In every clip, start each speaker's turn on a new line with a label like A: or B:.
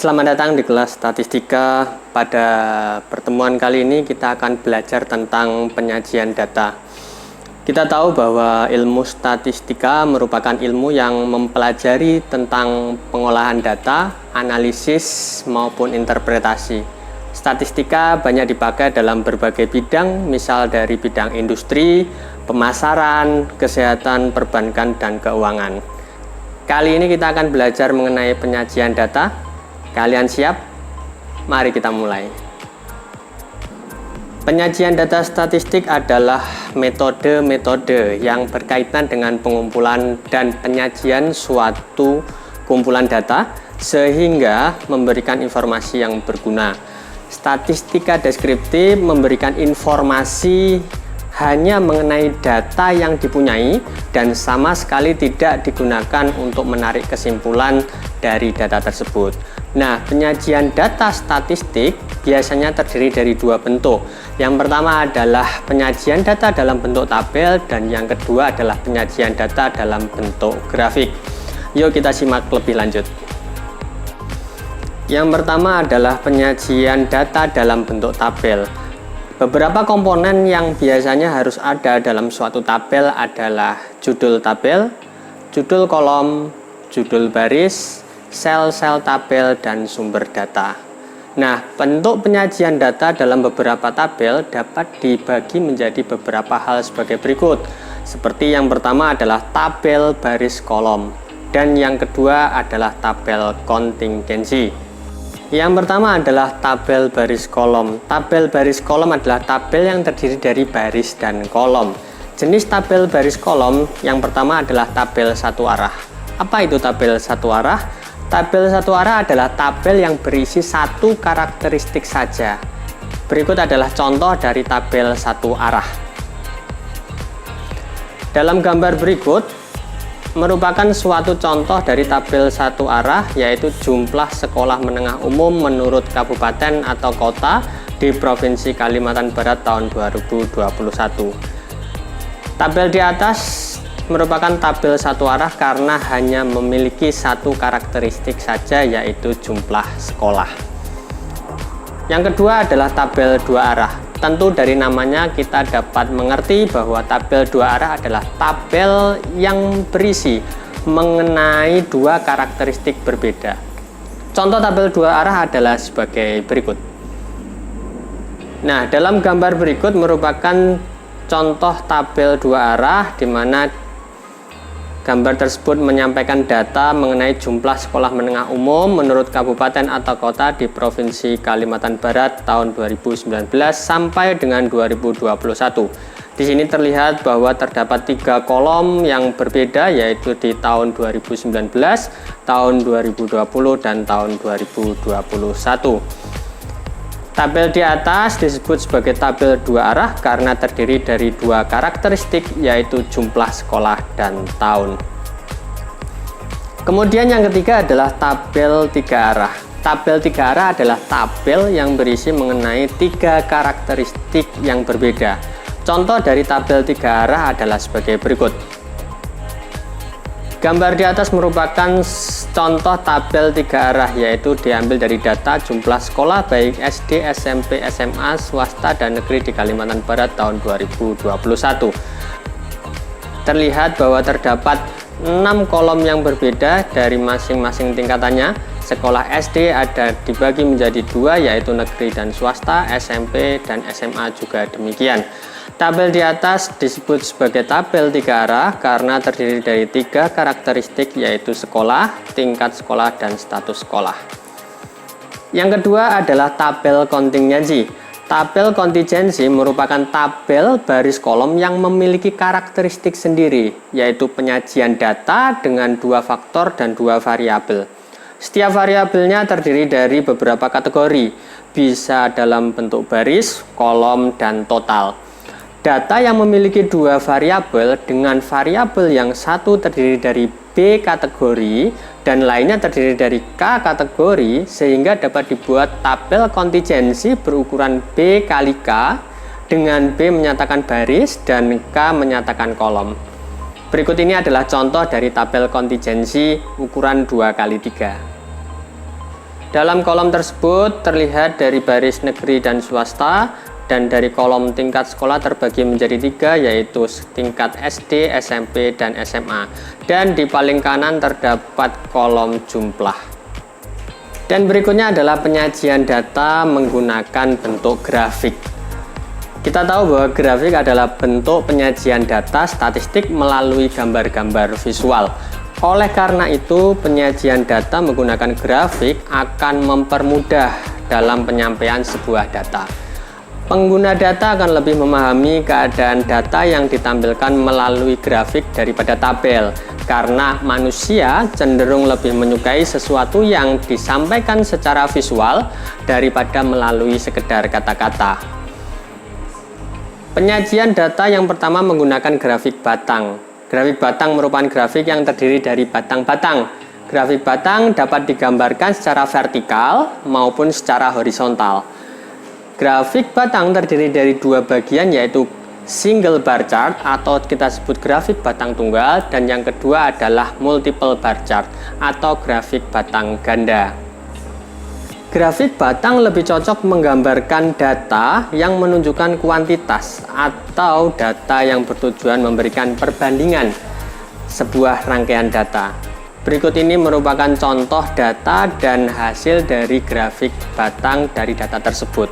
A: Selamat datang di kelas statistika. Pada pertemuan kali ini kita akan belajar tentang penyajian data. Kita tahu bahwa ilmu statistika merupakan ilmu yang mempelajari tentang pengolahan data, analisis maupun interpretasi. Statistika banyak dipakai dalam berbagai bidang, misal dari bidang industri, pemasaran, kesehatan, perbankan, dan keuangan. Kali ini kita akan belajar mengenai penyajian data. Kalian siap? Mari kita mulai. Penyajian data statistik adalah metode-metode yang berkaitan dengan pengumpulan dan penyajian suatu kumpulan data sehingga memberikan informasi yang berguna. Statistika deskriptif memberikan informasi hanya mengenai data yang dipunyai dan sama sekali tidak digunakan untuk menarik kesimpulan dari data tersebut. Nah, penyajian data statistik biasanya terdiri dari dua bentuk. Yang pertama adalah penyajian data dalam bentuk tabel dan yang kedua adalah penyajian data dalam bentuk grafik. Yuk kita simak lebih lanjut. Yang pertama adalah penyajian data dalam bentuk tabel. Beberapa komponen yang biasanya harus ada dalam suatu tabel adalah judul tabel, judul kolom, judul baris, sel-sel tabel, dan sumber data. Nah, bentuk penyajian data dalam beberapa tabel dapat dibagi menjadi beberapa hal sebagai berikut. Seperti yang pertama adalah tabel baris kolom, dan yang kedua adalah tabel kontingensi. Yang pertama adalah tabel baris kolom. Tabel baris kolom adalah tabel yang terdiri dari baris dan kolom. Jenis tabel baris kolom yang pertama adalah tabel satu arah. Apa itu tabel satu arah? Tabel satu arah adalah tabel yang berisi satu karakteristik saja. Berikut adalah contoh dari tabel satu arah. Dalam gambar berikut merupakan suatu contoh dari tabel satu arah, yaitu jumlah sekolah menengah umum menurut kabupaten atau kota di Provinsi Kalimantan Barat tahun 2021. Tabel di atas merupakan tabel satu arah karena hanya memiliki satu karakteristik saja, yaitu jumlah sekolah. Yang kedua adalah tabel dua arah. Tentu dari namanya kita dapat mengerti bahwa tabel dua arah adalah tabel yang berisi mengenai dua karakteristik berbeda. Contoh tabel dua arah adalah sebagai berikut. Nah, dalam gambar berikut merupakan contoh tabel dua arah di mana gambar tersebut menyampaikan data mengenai jumlah sekolah menengah umum menurut kabupaten atau kota di Provinsi Kalimantan Barat tahun 2019 sampai dengan 2021. Di sini terlihat bahwa terdapat 3 kolom yang berbeda, yaitu di tahun 2019, tahun 2020, dan tahun 2021. Tabel di atas disebut sebagai tabel dua arah karena terdiri dari dua karakteristik, yaitu jumlah sekolah dan tahun. Kemudian yang ketiga adalah tabel tiga arah. Tabel tiga arah adalah tabel yang berisi mengenai tiga karakteristik yang berbeda. Contoh dari tabel tiga arah adalah sebagai berikut. Gambar di atas merupakan contoh tabel tiga arah, yaitu diambil dari data jumlah sekolah baik SD, SMP, SMA, swasta, dan negeri di Kalimantan Barat tahun 2021. Terlihat bahwa terdapat 6 kolom yang berbeda dari masing-masing tingkatannya. Sekolah SD ada dibagi menjadi 2, yaitu negeri dan swasta, SMP dan SMA juga demikian. Tabel di atas disebut sebagai tabel tiga arah karena terdiri dari 3 karakteristik, yaitu sekolah, tingkat sekolah, dan status sekolah. Yang kedua adalah tabel kontingensi. Tabel kontingensi merupakan tabel baris kolom yang memiliki karakteristik sendiri, yaitu penyajian data dengan 2 faktor dan 2 variabel. Setiap variabelnya terdiri dari beberapa kategori, bisa dalam bentuk baris, kolom, dan total. Data yang memiliki 2 variabel dengan variabel yang satu terdiri dari B kategori dan lainnya terdiri dari K kategori, sehingga dapat dibuat tabel kontingensi berukuran B kali K dengan B menyatakan baris dan K menyatakan kolom. Berikut ini adalah contoh dari tabel kontingensi ukuran 2 kali 3. Dalam kolom tersebut terlihat dari baris negeri dan swasta, dan dari kolom tingkat sekolah terbagi menjadi 3, yaitu tingkat SD, SMP, dan SMA. Dan di paling kanan terdapat kolom jumlah. Dan berikutnya adalah penyajian data menggunakan bentuk grafik. Kita tahu bahwa grafik adalah bentuk penyajian data statistik melalui gambar-gambar visual. Oleh karena itu, penyajian data menggunakan grafik akan mempermudah dalam penyampaian sebuah data. Pengguna data akan lebih memahami keadaan data yang ditampilkan melalui grafik daripada tabel, karena manusia cenderung lebih menyukai sesuatu yang disampaikan secara visual daripada melalui sekedar kata-kata. Penyajian data yang pertama menggunakan grafik batang. Grafik batang merupakan grafik yang terdiri dari batang-batang. Grafik batang dapat digambarkan secara vertikal maupun secara horizontal. Grafik batang terdiri dari 2 bagian, yaitu single bar chart atau kita sebut grafik batang tunggal, dan yang kedua adalah multiple bar chart atau grafik batang ganda. Grafik batang lebih cocok menggambarkan data yang menunjukkan kuantitas atau data yang bertujuan memberikan perbandingan sebuah rangkaian data. Berikut ini merupakan contoh data dan hasil dari grafik batang dari data tersebut.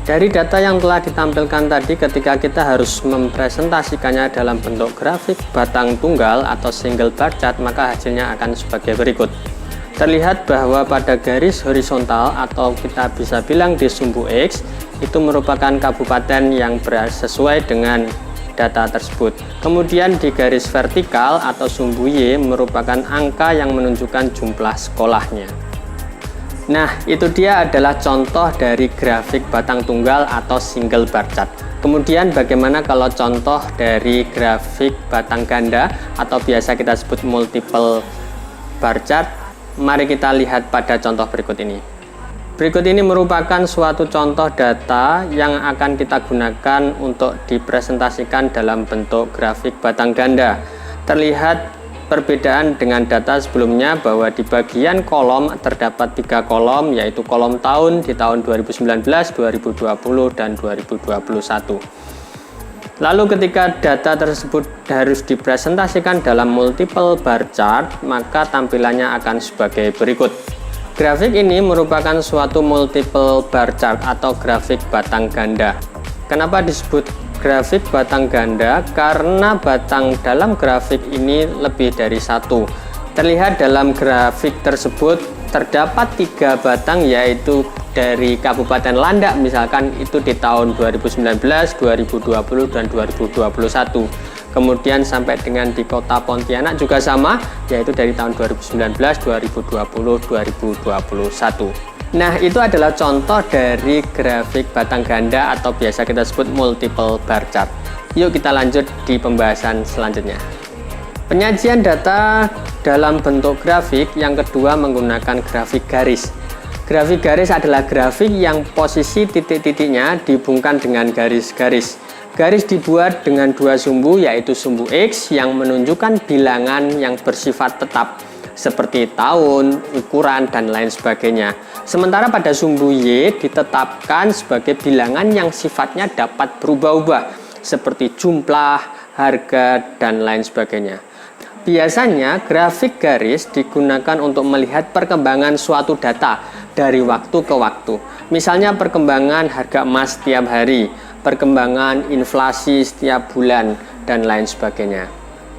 A: Dari data yang telah ditampilkan tadi, ketika kita harus mempresentasikannya dalam bentuk grafik batang tunggal atau single bar chart, maka hasilnya akan sebagai berikut. Terlihat bahwa pada garis horizontal atau kita bisa bilang di sumbu X itu merupakan kabupaten yang sesuai dengan data tersebut. Kemudian di garis vertikal atau sumbu Y merupakan angka yang menunjukkan jumlah sekolahnya. Nah, itu dia adalah contoh dari grafik batang tunggal atau single bar chart. Kemudian bagaimana kalau contoh dari grafik batang ganda atau biasa kita sebut multiple bar chart? Mari kita lihat pada contoh berikut ini. Berikut ini merupakan suatu contoh data yang akan kita gunakan untuk dipresentasikan dalam bentuk grafik batang ganda. Terlihat perbedaan dengan data sebelumnya bahwa di bagian kolom terdapat 3 kolom, yaitu kolom tahun di tahun 2019, 2020, dan 2021. Lalu ketika data tersebut harus dipresentasikan dalam multiple bar chart, maka tampilannya akan sebagai berikut. Grafik ini merupakan suatu multiple bar chart atau grafik batang ganda. Kenapa disebut grafik batang ganda? Karena batang dalam grafik ini lebih dari 1. Terlihat dalam grafik tersebut terdapat 3 batang, yaitu dari Kabupaten Landak misalkan itu di tahun 2019, 2020, dan 2021. Kemudian sampai dengan di Kota Pontianak juga sama, yaitu dari tahun 2019, 2020, 2021. Nah, itu adalah contoh dari grafik batang ganda atau biasa kita sebut multiple bar chart. Yuk kita lanjut di pembahasan selanjutnya. Penyajian data dalam bentuk grafik yang kedua menggunakan grafik garis. Grafik garis adalah grafik yang posisi titik-titiknya dihubungkan dengan garis-garis. Garis dibuat dengan 2 sumbu, yaitu sumbu X yang menunjukkan bilangan yang bersifat tetap seperti tahun, ukuran, dan lain sebagainya. Sementara pada sumbu Y ditetapkan sebagai bilangan yang sifatnya dapat berubah-ubah seperti jumlah, harga, dan lain sebagainya. Biasanya grafik garis digunakan untuk melihat perkembangan suatu data dari waktu ke waktu. Misalnya perkembangan harga emas setiap hari, perkembangan inflasi setiap bulan, dan lain sebagainya.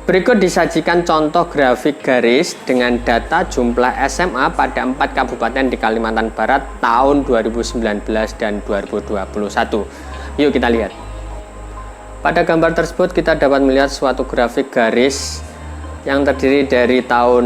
A: Berikut disajikan contoh grafik garis dengan data jumlah SMA pada 4 kabupaten di Kalimantan Barat tahun 2019 dan 2021. Yuk kita lihat. Pada gambar tersebut kita dapat melihat suatu grafik garis yang terdiri dari tahun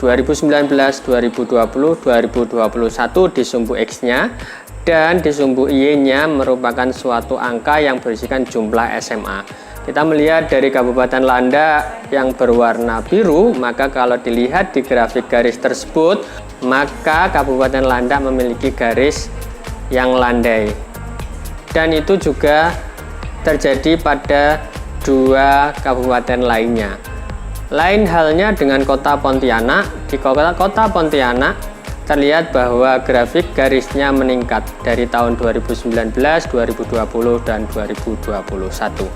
A: 2019, 2020, 2021 di sumbu X-nya, dan di sumbu Y-nya merupakan suatu angka yang berisikan jumlah SMA. Kita melihat dari Kabupaten Landak yang berwarna biru, maka kalau dilihat di grafik garis tersebut, maka Kabupaten Landak memiliki garis yang landai. Dan itu juga terjadi pada 2 kabupaten lainnya. Lain halnya dengan Kota Pontianak. Di Kota Pontianak terlihat bahwa grafik garisnya meningkat dari tahun 2019, 2020, dan 2021.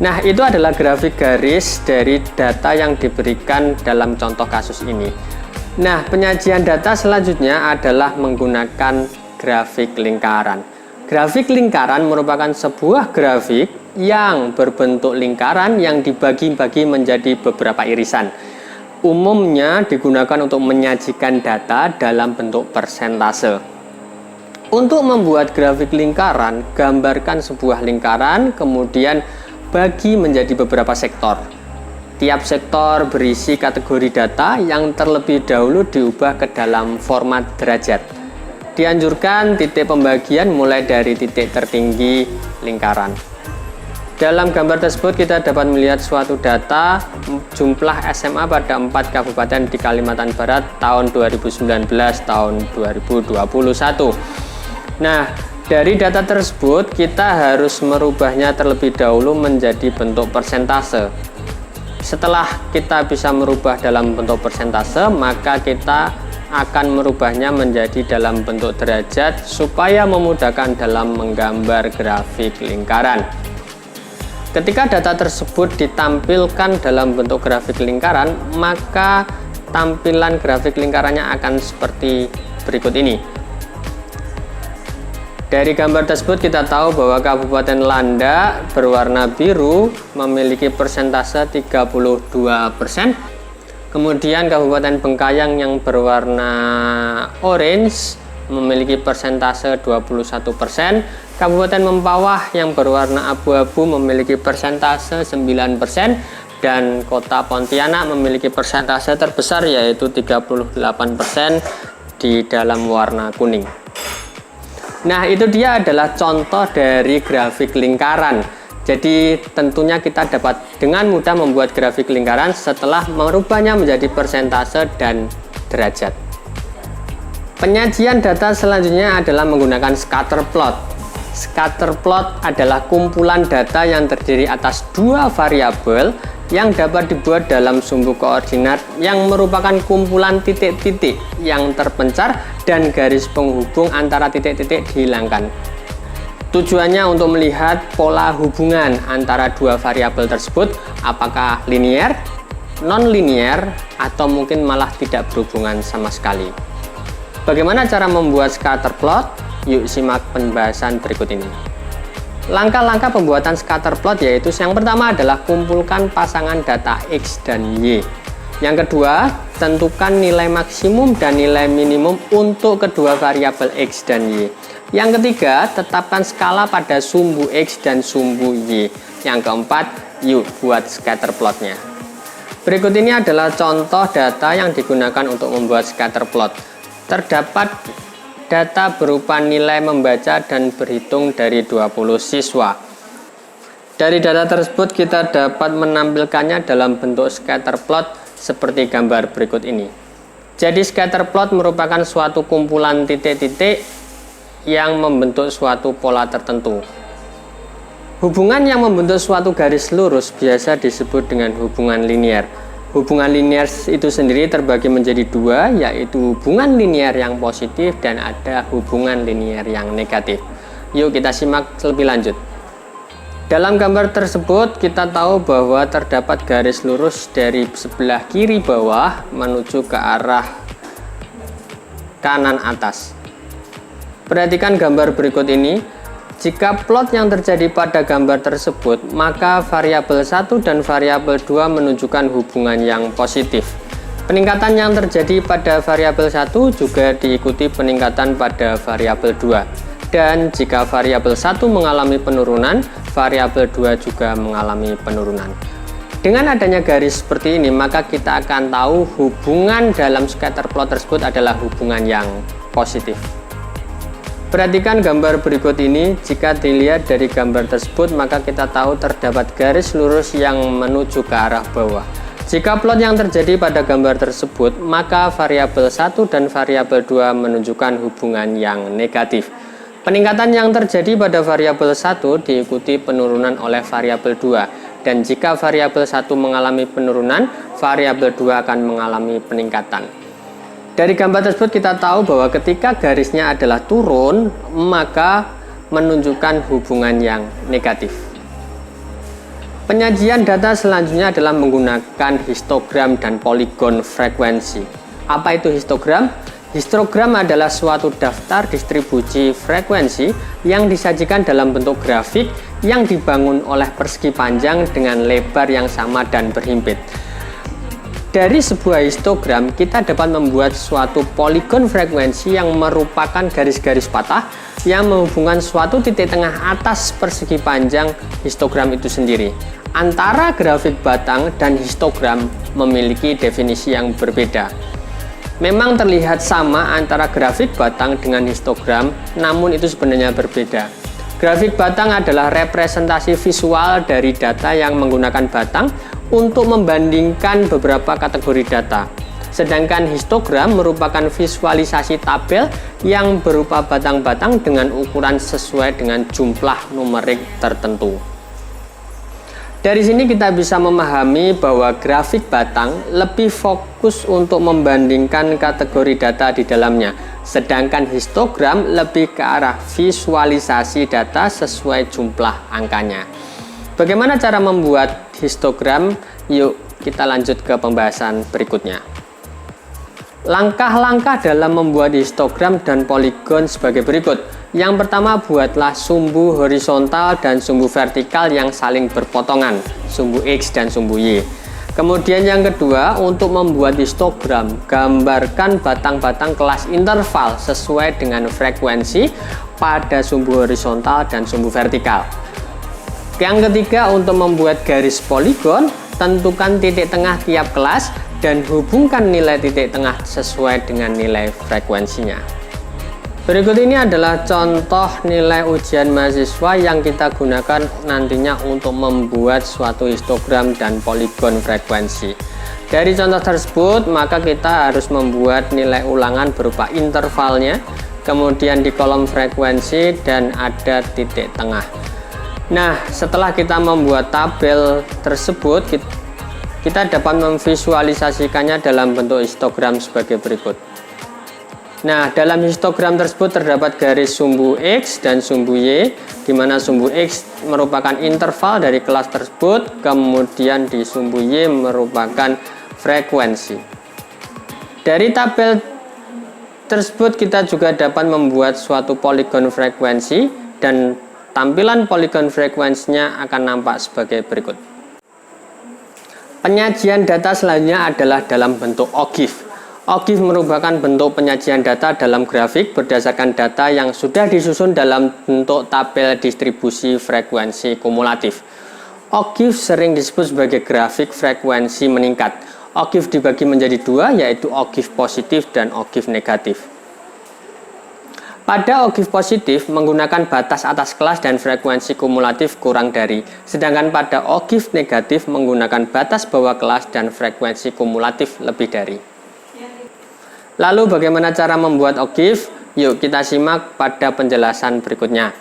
A: Nah, itu adalah grafik garis dari data yang diberikan dalam contoh kasus ini. Nah, penyajian data selanjutnya adalah menggunakan grafik lingkaran. Grafik lingkaran merupakan sebuah grafik yang berbentuk lingkaran yang dibagi-bagi menjadi beberapa irisan. Umumnya digunakan untuk menyajikan data dalam bentuk persentase. Untuk membuat grafik lingkaran, gambarkan sebuah lingkaran, kemudian bagi menjadi beberapa sektor. Tiap sektor berisi kategori data yang terlebih dahulu diubah ke dalam format derajat. Dianjurkan titik pembagian mulai dari titik tertinggi lingkaran. Dalam gambar tersebut kita dapat melihat suatu data jumlah SMA pada 4 kabupaten di Kalimantan Barat tahun 2019 tahun 2021. Nah, dari data tersebut kita harus merubahnya terlebih dahulu menjadi bentuk persentase. Setelah kita bisa merubah dalam bentuk persentase, maka kita akan merubahnya menjadi dalam bentuk derajat supaya memudahkan dalam menggambar grafik lingkaran. Ketika data tersebut ditampilkan dalam bentuk grafik lingkaran, maka tampilan grafik lingkarannya akan seperti berikut ini. Dari gambar tersebut kita tahu bahwa Kabupaten Landak berwarna biru memiliki persentase 32%. Kemudian Kabupaten Bengkayang yang berwarna orange memiliki persentase 21%. Kabupaten Mempawah yang berwarna abu-abu memiliki persentase 9%. Dan Kota Pontianak memiliki persentase terbesar yaitu 38% di dalam warna kuning. Nah, itu dia adalah contoh dari grafik lingkaran. Jadi tentunya kita dapat dengan mudah membuat grafik lingkaran setelah merubahnya menjadi persentase dan derajat. Penyajian data selanjutnya adalah menggunakan scatter plot. Scatter plot adalah kumpulan data yang terdiri atas dua variabel yang dapat dibuat dalam sumbu koordinat yang merupakan kumpulan titik-titik yang terpencar dan garis penghubung antara titik-titik dihilangkan. Tujuannya untuk melihat pola hubungan antara dua variabel tersebut, apakah linear, non-linear, atau mungkin malah tidak berhubungan sama sekali. Bagaimana cara membuat scatter plot? Yuk simak pembahasan berikut ini. Langkah-langkah pembuatan scatter plot yaitu yang pertama adalah kumpulkan pasangan data X dan Y. Yang kedua, tentukan nilai maksimum dan nilai minimum untuk kedua variabel X dan Y. Yang ketiga, tetapkan skala pada sumbu X dan sumbu Y. Yang keempat, yuk buat scatter plotnya. Berikut ini adalah contoh data yang digunakan untuk membuat scatter plot. Terdapat data berupa nilai membaca dan berhitung dari 20 siswa. Dari data tersebut kita dapat menampilkannya dalam bentuk scatter plot seperti gambar berikut ini. Jadi scatter plot merupakan suatu kumpulan titik-titik yang membentuk suatu pola tertentu. Hubungan yang membentuk suatu garis lurus biasa disebut dengan hubungan linear. Hubungan linear itu sendiri terbagi menjadi dua, yaitu hubungan linear yang positif dan ada hubungan linear yang negatif. Yuk kita simak lebih lanjut. Dalam gambar tersebut kita tahu bahwa terdapat garis lurus dari sebelah kiri bawah menuju ke arah kanan atas. Perhatikan gambar berikut ini. Jika plot yang terjadi pada gambar tersebut, maka variabel 1 dan variabel 2 menunjukkan hubungan yang positif. Peningkatan yang terjadi pada variabel 1 juga diikuti peningkatan pada variabel 2. Dan jika variabel 1 mengalami penurunan, variabel 2 juga mengalami penurunan. Dengan adanya garis seperti ini, maka kita akan tahu hubungan dalam scatter plot tersebut adalah hubungan yang positif. Perhatikan gambar berikut ini. Jika dilihat dari gambar tersebut, maka kita tahu terdapat garis lurus yang menuju ke arah bawah. Jika plot yang terjadi pada gambar tersebut, maka variabel 1 dan variabel 2 menunjukkan hubungan yang negatif. Peningkatan yang terjadi pada variabel 1 diikuti penurunan oleh variabel 2, dan jika variabel 1 mengalami penurunan, variabel 2 akan mengalami peningkatan. Dari gambar tersebut kita tahu bahwa ketika garisnya adalah turun, maka menunjukkan hubungan yang negatif. Penyajian data selanjutnya adalah menggunakan histogram dan poligon frekuensi. Apa itu histogram? Histogram adalah suatu daftar distribusi frekuensi yang disajikan dalam bentuk grafik yang dibangun oleh persegi panjang dengan lebar yang sama dan berhimpit. Dari sebuah histogram, kita dapat membuat suatu poligon frekuensi yang merupakan garis-garis patah yang menghubungkan suatu titik tengah atas persegi panjang histogram itu sendiri. Antara grafik batang dan histogram memiliki definisi yang berbeda. Memang terlihat sama antara grafik batang dengan histogram, namun itu sebenarnya berbeda. Grafik batang adalah representasi visual dari data yang menggunakan batang untuk membandingkan beberapa kategori data. Sedangkan histogram merupakan visualisasi tabel yang berupa batang-batang dengan ukuran sesuai dengan jumlah numerik tertentu. Dari sini kita bisa memahami bahwa grafik batang lebih fokus untuk membandingkan kategori data di dalamnya, sedangkan histogram lebih ke arah visualisasi data sesuai jumlah angkanya. Bagaimana cara membuat histogram? Yuk kita lanjut ke pembahasan berikutnya. Langkah-langkah dalam membuat histogram dan poligon sebagai berikut. Yang pertama, buatlah sumbu horizontal dan sumbu vertikal yang saling berpotongan, sumbu X dan sumbu Y. Kemudian yang kedua, untuk membuat histogram, gambarkan batang-batang kelas interval sesuai dengan frekuensi pada sumbu horizontal dan sumbu vertikal. Yang ketiga, untuk membuat garis poligon, tentukan titik tengah tiap kelas dan hubungkan nilai titik tengah sesuai dengan nilai frekuensinya. Berikut ini adalah contoh nilai ujian mahasiswa yang kita gunakan nantinya untuk membuat suatu histogram dan poligon frekuensi. Dari contoh tersebut, maka kita harus membuat nilai ulangan berupa intervalnya, kemudian di kolom frekuensi dan ada titik tengah. Nah, setelah kita membuat tabel tersebut, kita dapat memvisualisasikannya dalam bentuk histogram sebagai berikut. Nah, dalam histogram tersebut terdapat garis sumbu X dan sumbu Y, di mana sumbu X merupakan interval dari kelas tersebut, kemudian di sumbu Y merupakan frekuensi. Dari tabel tersebut kita juga dapat membuat suatu poligon frekuensi, dan tampilan poligon frekuensinya akan nampak sebagai berikut. Penyajian data selanjutnya adalah dalam bentuk OGIF. OGIF merupakan bentuk penyajian data dalam grafik berdasarkan data yang sudah disusun dalam bentuk tabel distribusi frekuensi kumulatif. OGIF sering disebut sebagai grafik frekuensi meningkat. OGIF dibagi menjadi dua, yaitu OGIF positif dan OGIF negatif. Pada OGIF positif menggunakan batas atas kelas dan frekuensi kumulatif kurang dari, sedangkan pada OGIF negatif menggunakan batas bawah kelas dan frekuensi kumulatif lebih dari. Lalu bagaimana cara membuat OGIF? Yuk kita simak pada penjelasan berikutnya.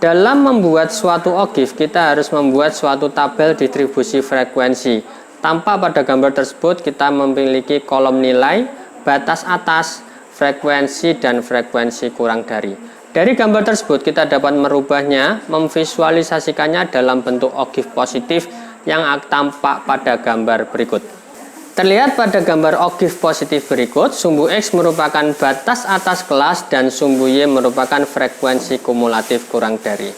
A: Dalam membuat suatu OGIF, kita harus membuat suatu tabel distribusi frekuensi. Tampak pada gambar tersebut kita memiliki kolom nilai, batas atas, frekuensi, dan frekuensi kurang dari. Dari gambar tersebut kita dapat merubahnya, memvisualisasikannya dalam bentuk OGIF positif yang tampak pada gambar berikut. Terlihat pada gambar OGIF positif berikut, sumbu X merupakan batas atas kelas dan sumbu Y merupakan frekuensi kumulatif kurang dari.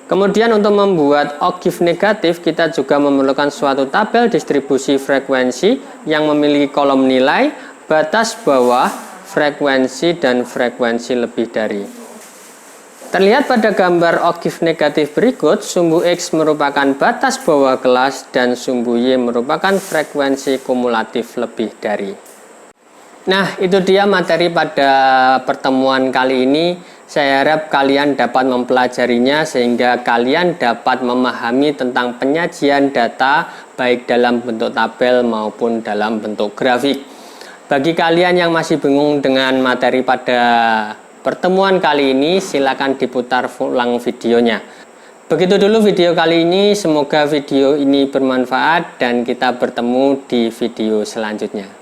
A: Kemudian untuk membuat OGIF negatif, kita juga memerlukan suatu tabel distribusi frekuensi yang memiliki kolom nilai, batas bawah, frekuensi, dan frekuensi lebih dari. Terlihat pada gambar OGIF negatif berikut, sumbu X merupakan batas bawah kelas dan sumbu Y merupakan frekuensi kumulatif lebih dari. Nah, itu dia materi pada pertemuan kali ini. Saya harap kalian dapat mempelajarinya sehingga kalian dapat memahami tentang penyajian data baik dalam bentuk tabel maupun dalam bentuk grafik. Bagi kalian yang masih bingung dengan materi pada pertemuan kali ini, silakan diputar ulang videonya. Begitu dulu video kali ini, semoga video ini bermanfaat dan kita bertemu di video selanjutnya.